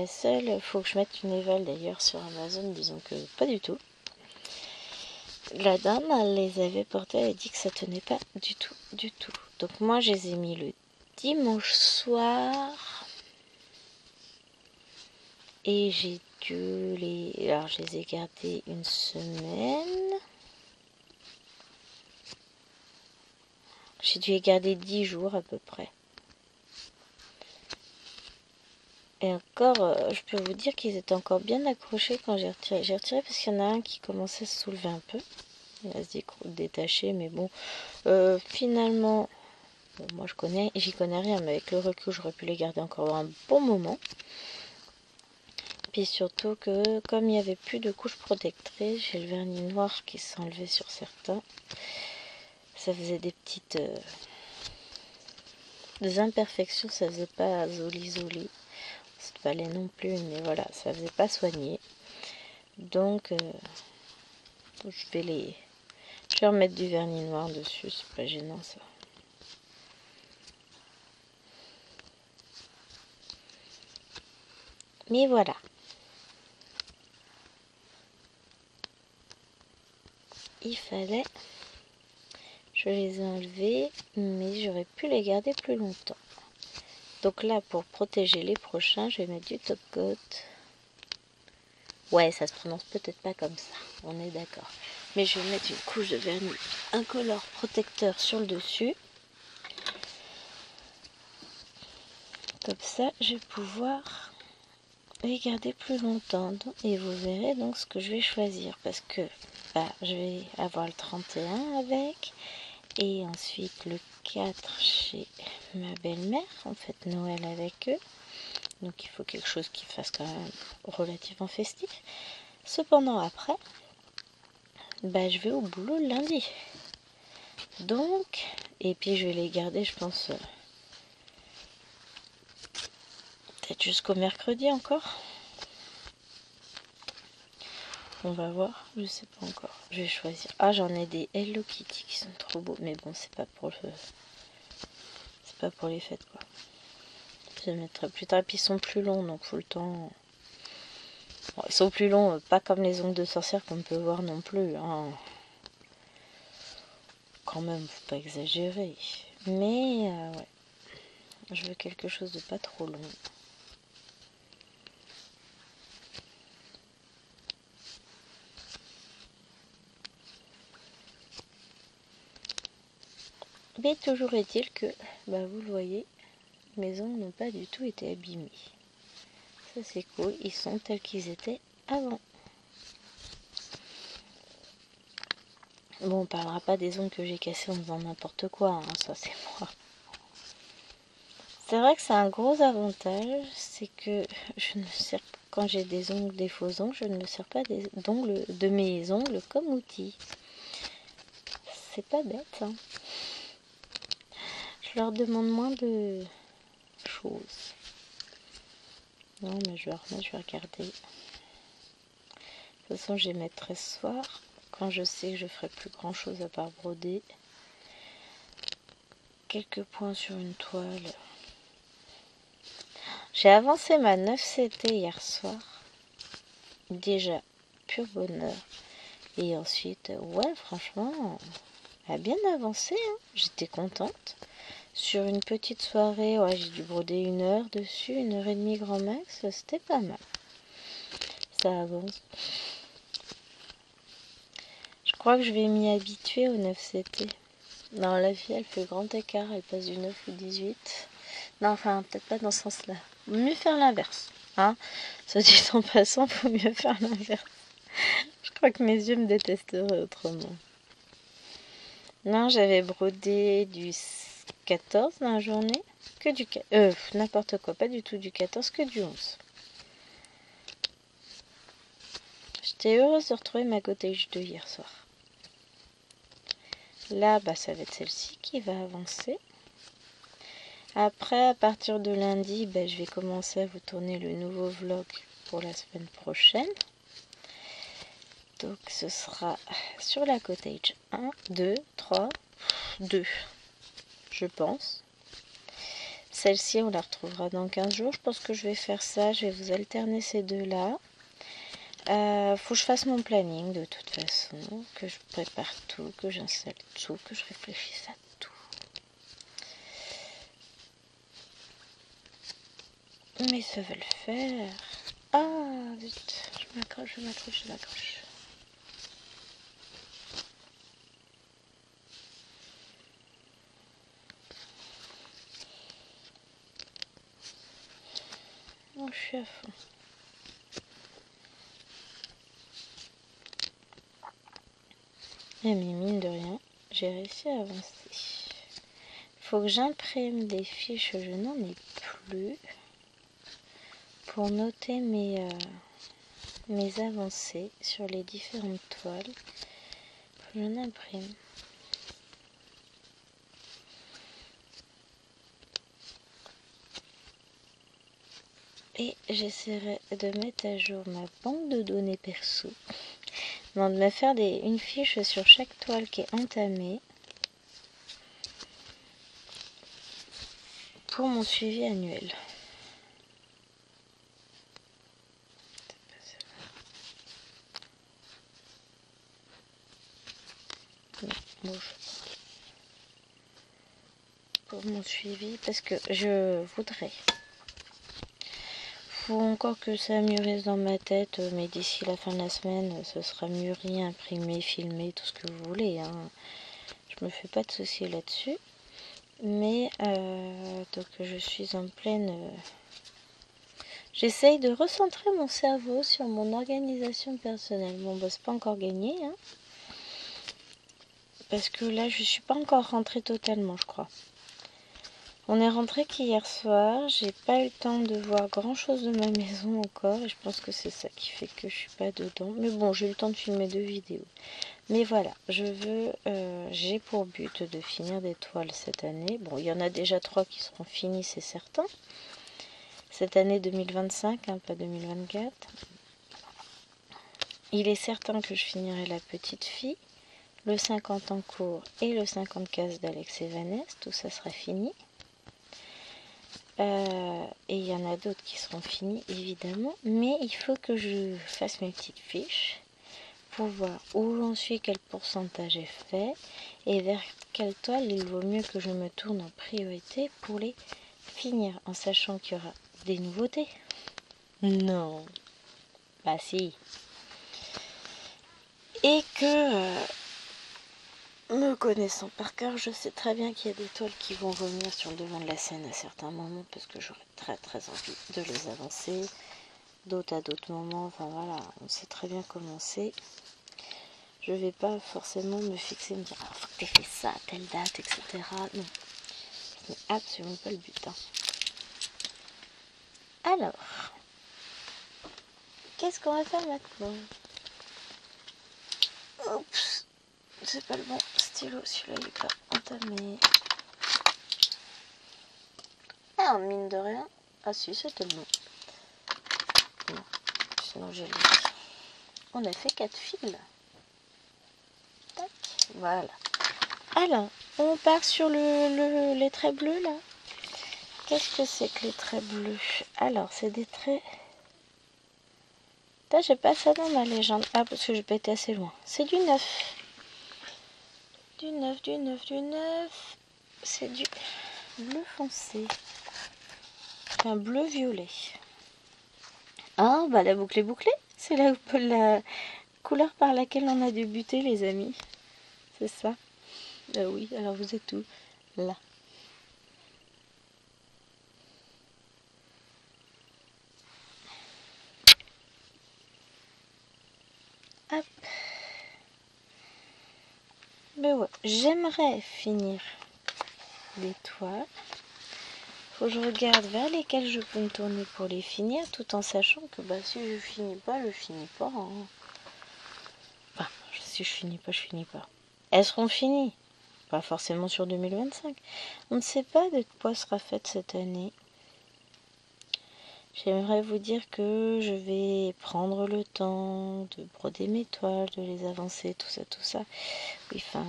la seule, faut que je mette une éval d'ailleurs sur Amazon, disons que pas du tout. La dame, elle les avait portés, elle a dit que ça tenait pas du tout. Donc moi, je les ai mis le dimanche soir. Et j'ai dû les... Alors, je les ai gardés une semaine. J'ai dû les garder 10 jours à peu près. Et encore, je peux vous dire qu'ils étaient encore bien accrochés quand j'ai retiré. J'ai retiré parce qu'il y en a un qui commençait à se soulever un peu. Il va se détacher, mais bon. Finalement, bon, moi j'y connais rien, mais avec le recul, j'aurais pu les garder encore un bon moment. Puis surtout que, comme il n'y avait plus de couche protectrice, j'ai le vernis noir qui s'enlevait sur certains. Ça faisait des petites des imperfections, ça faisait pas joli. Ça fallait non plus, mais voilà, ça faisait pas soigner. Donc, je vais remettre du vernis noir dessus, c'est pas gênant ça. Mais voilà. Il fallait... Je les ai enlevés, mais j'aurais pu les garder plus longtemps. Donc là, pour protéger les prochains, je vais mettre du top coat. Ouais, ça se prononce peut-être pas comme ça, on est d'accord. Mais je vais mettre une couche de vernis incolore protecteur sur le dessus. Comme ça, je vais pouvoir les garder plus longtemps. Et vous verrez donc ce que je vais choisir. Parce que je vais avoir le 31 avec. Et ensuite le 4 chez ma belle-mère. En fait, Noël avec eux. Donc il faut quelque chose qui fasse quand même relativement festif. Cependant après, je vais au boulot le lundi. Donc, et puis je vais les garder, je pense, peut-être jusqu'au mercredi encore. On va voir, je sais pas encore. Je vais choisir. Ah, j'en ai des Hello Kitty qui sont trop beaux, mais bon, c'est pas pour les fêtes quoi. Je les mettrai plus tard. Et puis ils sont plus longs, donc faut le temps. Bon, ils sont plus longs, pas comme les ongles de sorcière qu'on peut voir non plus. Hein. Quand même, faut pas exagérer. Mais ouais, je veux quelque chose de pas trop long. Mais toujours est-il que, vous le voyez, mes ongles n'ont pas du tout été abîmés. Ça c'est cool, ils sont tels qu'ils étaient avant. Bon, on parlera pas des ongles que j'ai cassés en faisant n'importe quoi, hein, ça c'est moi. C'est vrai que c'est un gros avantage, c'est que je ne sers quand j'ai des faux ongles, je ne me sers pas de mes ongles comme outil. C'est pas bête, hein. Je leur demande moins de choses. Non, mais je vais remettre, je vais regarder. De toute façon, je les mettrai ce soir, quand je sais que je ferai plus grand chose à part broder. Quelques points sur une toile. J'ai avancé ma 9CT hier soir. Déjà, pur bonheur. Et ensuite, ouais, franchement, elle a bien avancé. Hein. J'étais contente. Sur une petite soirée, ouais, j'ai dû broder 1 heure dessus, 1 heure et demie grand max. C'était pas mal. Ça avance. Je crois que je vais m'y habituer au 9CT. Non, la fille, elle fait grand écart. Elle passe du 9 au 18. Non, enfin, peut-être pas dans ce sens-là. Mieux faire l'inverse. Hein, ça dit en passant, faut mieux faire l'inverse. Je crois que mes yeux me détesteraient autrement. Non, j'avais brodé du 14 dans la journée. Que du... n'importe quoi, pas du tout du 14, que du 11. J'étais heureuse de retrouver ma cottage de hier soir. Là, bah, ça va être celle-ci qui va avancer. Après, à partir de lundi, bah, je vais commencer à vous tourner le nouveau vlog pour la semaine prochaine. Donc, ce sera sur la cottage 1, 2, 3, 2, je pense. Celle-ci, on la retrouvera dans 15 jours. Je pense que je vais faire ça. Je vais vous alterner ces deux-là. Faut que je fasse mon planning de toute façon. Que je prépare tout, que j'installe tout, que je réfléchisse à tout. Mais ça va le faire. Ah, vite. Je m'accroche, je m'accroche, je m'accroche. Oh, je suis à fond. Et mais mine de rien, j'ai réussi à avancer. Faut que j'imprime des fiches, je n'en ai plus. Pour noter mes avancées sur les différentes toiles. Faut que j'en imprime. Et j'essaierai de mettre à jour ma banque de données perso. Non, de me faire une fiche sur chaque toile qui est entamée. Pour mon suivi annuel. Non, bouge. Pour mon suivi, parce que je voudrais. Faut encore que ça mûrisse dans ma tête, mais d'ici la fin de la semaine, ce sera mûri, imprimé, filmé, tout ce que vous voulez. Hein. Je me fais pas de soucis là-dessus. Mais donc je suis en pleine... J'essaye de recentrer mon cerveau sur mon organisation personnelle. Bon, bah, c'est pas encore gagné, hein. Parce que là, je suis pas encore rentrée totalement, je crois. On est rentré qu'hier soir. J'ai pas eu le temps de voir grand chose de ma maison encore. Et je pense que c'est ça qui fait que je suis pas dedans. Mais bon, j'ai eu le temps de filmer 2 vidéos. Mais voilà, j'ai pour but de finir des toiles cette année. Bon, il y en a déjà 3 qui seront finies, c'est certain. Cette année 2025, hein, pas 2024. Il est certain que je finirai la petite fille. Le 50 en cours et le 50 cases d'Alex et Vanessa, tout ça sera fini. Et il y en a d'autres qui seront finis évidemment, mais il faut que je fasse mes petites fiches pour voir où j'en suis, quel pourcentage est fait et vers quelle toile il vaut mieux que je me tourne en priorité pour les finir, en sachant qu'il y aura des nouveautés. Non, bah si. Et que me connaissant par cœur, je sais très bien qu'il y a des toiles qui vont revenir sur le devant de la scène à certains moments parce que j'aurais très très envie de les avancer. D'autres à d'autres moments, enfin voilà, on sait très bien comment c'est. Je vais pas forcément me fixer, me dire ah, faut que tu aies fait ça à telle date, etc. Non, ce n'est absolument pas le but. Hein. Alors, qu'est-ce qu'on va faire maintenant? Oups, c'est pas le bon stylo, celui-là il est pas entamé. Ah, mine de rien. Ah si, c'était bon. Non, sinon j'ai lu. On a fait 4 fils. Tac, voilà. Alors, on part sur les traits bleus là. Qu'est-ce que c'est que les traits bleus? Alors, c'est des traits... Putain, j'ai pas ça dans ma légende. Ah, parce que j'ai pas été assez loin. C'est du neuf. Du neuf, du neuf, du neuf. C'est du bleu foncé. Un bleu violet. Ah, bah la boucle est bouclée. C'est la couleur par laquelle on a débuté, les amis. C'est ça. Oui, alors vous êtes où? Là. Hop. Mais ouais, j'aimerais finir les toiles. Faut que je regarde vers lesquelles je peux me tourner pour les finir, tout en sachant que bah, si je finis pas, je finis pas. Hein. Enfin, si je finis pas, je finis pas. Elles seront finies. Pas forcément sur 2025. On ne sait pas de quoi sera faite cette année. J'aimerais vous dire que je vais prendre le temps de broder mes toiles, de les avancer, tout ça, tout ça. Oui, enfin...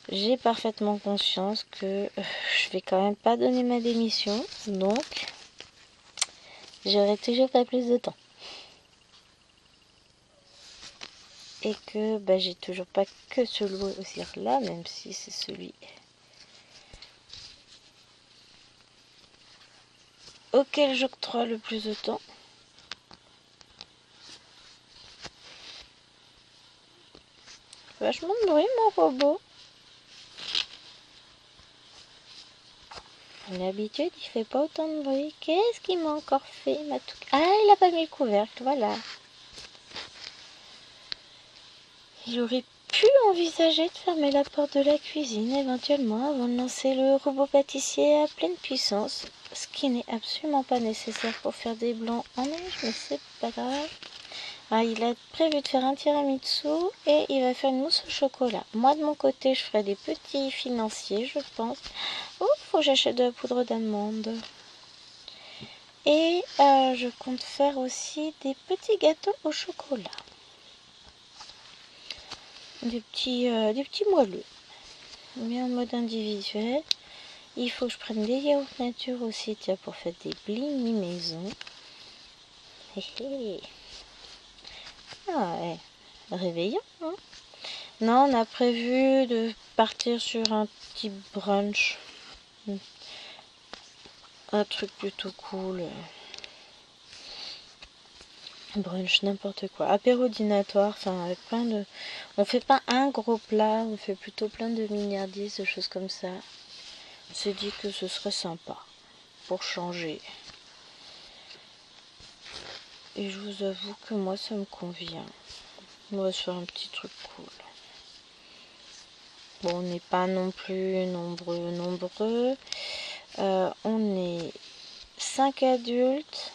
J'ai parfaitement conscience que je vais quand même pas donner ma démission. Donc, j'aurai toujours pas plus de temps. Et que bah, j'ai toujours pas que ce loisir-là, même si c'est celui auquel j'octroie le plus de temps. Vachement de bruit, mon robot. D'habitude, il fait pas autant de bruit. Qu'est-ce qu'il m'a encore fait? Ah, il a pas mis le couvercle, voilà. Il aurait pu envisager de fermer la porte de la cuisine éventuellement avant de lancer le robot pâtissier à pleine puissance. Ce qui n'est absolument pas nécessaire pour faire des blancs en neige, mais c'est pas grave. Ah, il a prévu de faire un tiramisu et il va faire une mousse au chocolat. Moi, de mon côté, je ferai des petits financiers, je pense. Oh, faut que j'achète de la poudre d'amande. Et je compte faire aussi des petits gâteaux au chocolat. Des petits moelleux. Mais en mode individuel. Il faut que je prenne des yaourts nature aussi, tiens, pour faire des blinis maison. Ah ouais, réveillant, hein. Non, on a prévu de partir sur un petit brunch. Un truc plutôt cool. Brunch, n'importe quoi. Apéro dînatoire, enfin avec plein de... On fait pas un gros plat, on fait plutôt plein de mignardises, de choses comme ça. On s'est dit que ce serait sympa pour changer. Et je vous avoue que moi ça me convient. On va se faire un petit truc cool. Bon, on n'est pas non plus nombreux. On est 5 adultes,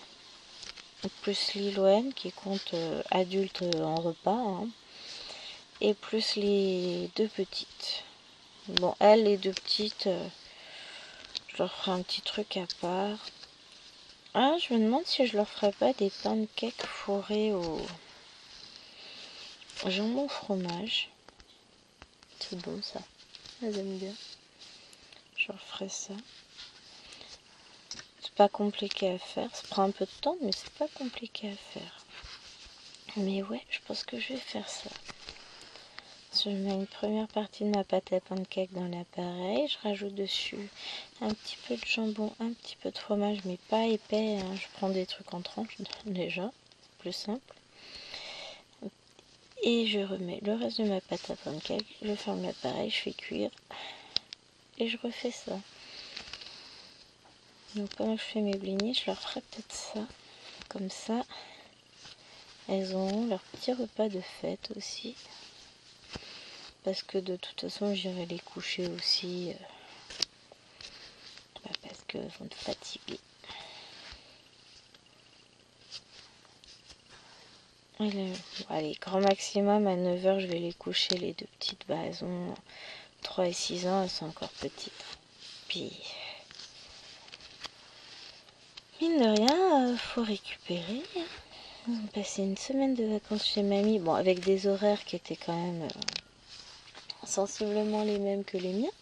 plus Liloène qui compte adulte en repas, hein, et plus les deux petites. Bon, elles, les deux petites, je leur ferai un petit truc à part. Ah, je me demande si je leur ferai pas des pancakes fourrés au jambon fromage. C'est bon ça. Elles aiment bien. Je leur ferai ça. C'est pas compliqué à faire. Ça prend un peu de temps, mais c'est pas compliqué à faire. Mais ouais, je pense que je vais faire ça. Je mets une première partie de ma pâte à pancake dans l'appareil. Je rajoute dessus un petit peu de jambon, un petit peu de fromage, mais pas épais, hein. Je prends des trucs en tranches déjà, plus simple. Et je remets le reste de ma pâte à pancake. Je ferme l'appareil, je fais cuire. Et je refais ça. Donc pendant que je fais mes blinis, je leur ferai peut-être ça. Comme ça, elles auront leur petit repas de fête aussi. Parce que de toute façon, j'irai les coucher aussi. Parce qu'elles vont être fatiguées. Allez, grand maximum à 9 h, je vais les coucher, les deux petites. Bah, elles ont 3 et 6 ans, elles sont encore petites. Puis, mine de rien, faut récupérer. Ils ont passé une semaine de vacances chez mamie. Bon, avec des horaires qui étaient quand même sensiblement les mêmes que les miens.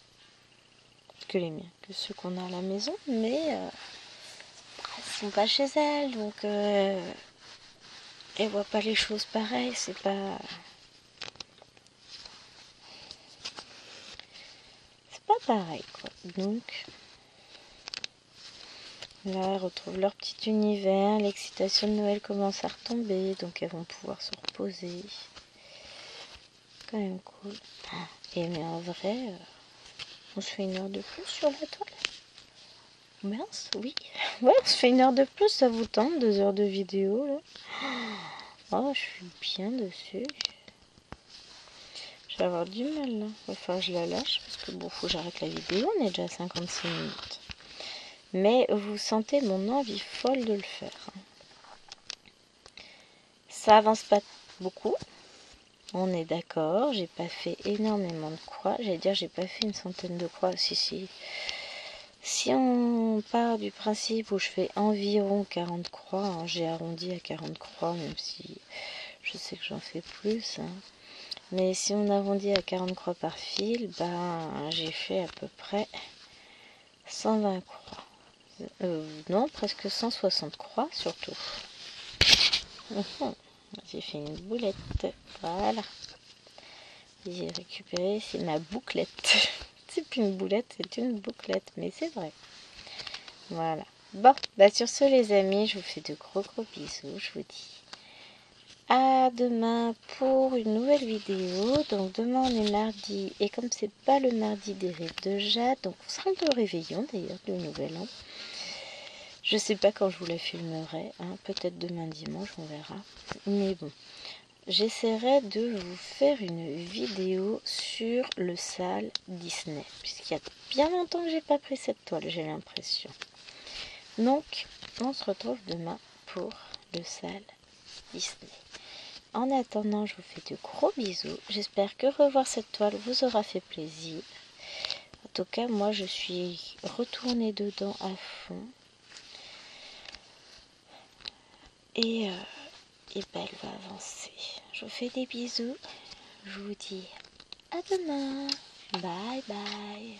que les miens, que ceux qu'on a à la maison, mais elles sont pas chez elles, donc elles voient pas les choses pareilles, c'est pas pareil quoi. Donc là, elles retrouvent leur petit univers, l'excitation de Noël commence à retomber, donc elles vont pouvoir se reposer. Quand même cool. Et mais en vrai, on se fait une heure de plus sur la toile. Mince, oui. Ouais, on se fait une heure de plus, ça vous tente, 2 heures de vidéo là. Oh, je suis bien dessus. Je vais avoir du mal là. Enfin, je la lâche parce que bon, faut que j'arrête la vidéo. On est déjà à 56 minutes. Mais vous sentez mon envie folle de le faire. Ça avance pas beaucoup. On est d'accord. J'ai pas fait énormément de croix. J'allais dire, j'ai pas fait une centaine de croix. Si on part du principe où je fais environ 40 croix, hein, j'ai arrondi à 40 croix, même si je sais que j'en fais plus. Hein. Mais si on arrondit à 40 croix par fil, ben, j'ai fait à peu près 120 croix. Non, presque 160 croix surtout. J'ai fait une boulette. Voilà. J'ai récupéré, c'est ma bouclette. C'est plus une boulette, c'est une bouclette, mais c'est vrai. Voilà. Bon, bah sur ce les amis, je vous fais de gros bisous. Je vous dis à demain pour une nouvelle vidéo. Donc demain on est mardi, et comme c'est pas le mardi des rêves de Jade, donc on sera le réveillon d'ailleurs, le nouvel an. Je sais pas quand je vous la filmerai, hein, peut-être demain dimanche, on verra. Mais bon, j'essaierai de vous faire une vidéo sur le sale Disney, puisqu'il y a bien longtemps que j'ai pas pris cette toile, j'ai l'impression. Donc, on se retrouve demain pour le sale Disney. En attendant, je vous fais de gros bisous. J'espère que revoir cette toile vous aura fait plaisir. En tout cas, moi, je suis retournée dedans à fond. Et ben, elle va avancer. Je vous fais des bisous. Je vous dis à demain. Bye bye.